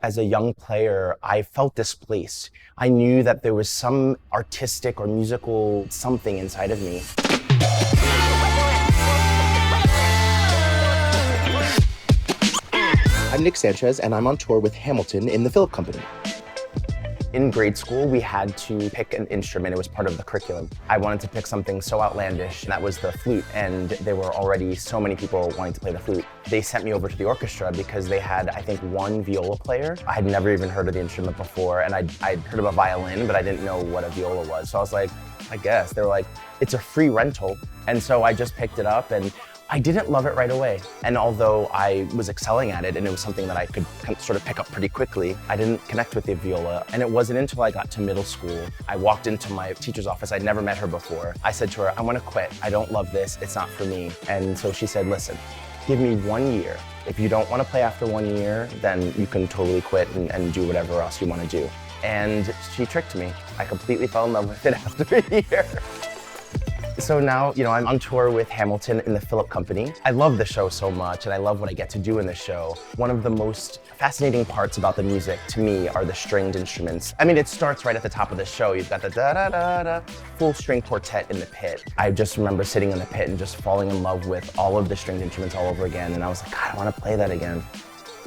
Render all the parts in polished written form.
As a young player, I felt displaced. I knew that there was some artistic or musical something inside of me. I'm Nick Sanchez, and I'm on tour with Hamilton in the Philip Company. In grade school, we had to pick an instrument. It was part of the curriculum. I wanted to pick something so outlandish, and that was the flute, and there were already so many people wanting to play the flute. They sent me over to the orchestra because they had, I think, one viola player. I had never even heard of the instrument before, and I'd heard of a violin, but I didn't know what a viola was. So I was like, I guess. They were like, it's a free rental. And so I just picked it up, and I didn't love it right away. And although I was excelling at it and it was something that I could sort of pick up pretty quickly, I didn't connect with the viola. And it wasn't until I got to middle school, I walked into my teacher's office. I'd never met her before. I said to her, I want to quit. I don't love this. It's not for me. And so she said, listen, give me 1 year. If you don't want to play after 1 year, then you can totally quit and do whatever else you want to do. And she tricked me. I completely fell in love with it after a year. So now, I'm on tour with Hamilton in the Philip Company. I love the show so much, and I love what I get to do in the show. One of the most fascinating parts about the music, to me, are the stringed instruments. I mean, it starts right at the top of the show. You've got the da-da-da-da, full string quartet in the pit. I just remember sitting in the pit and just falling in love with all of the stringed instruments all over again, and I was like, God, I want to play that again.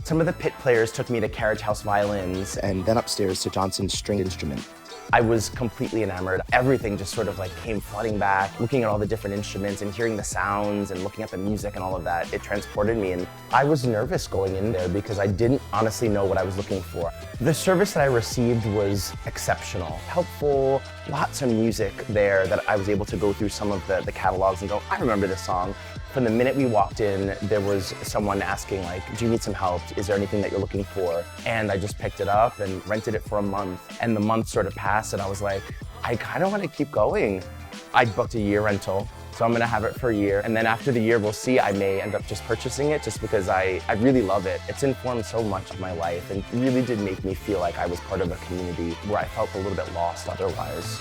Some of the pit players took me to Carriage House violins, and then upstairs to Johnson's stringed instrument. I was completely enamored. Everything just sort of came flooding back, looking at all the different instruments and hearing the sounds and looking at the music and all of that. It transported me, and I was nervous going in there because I didn't honestly know what I was looking for. The service that I received was exceptional, helpful, lots of music there that I was able to go through some of the catalogs and go, I remember this song. From the minute we walked in, there was someone asking, do you need some help? Is there anything that you're looking for? And I just picked it up and rented it for a month. And the month sort of passed, and I was like, I kind of want to keep going. I booked a year rental, so I'm going to have it for a year. And then after the year, we'll see. I may end up just purchasing it just because I really love it. It's informed so much of my life and really did make me feel like I was part of a community where I felt a little bit lost otherwise.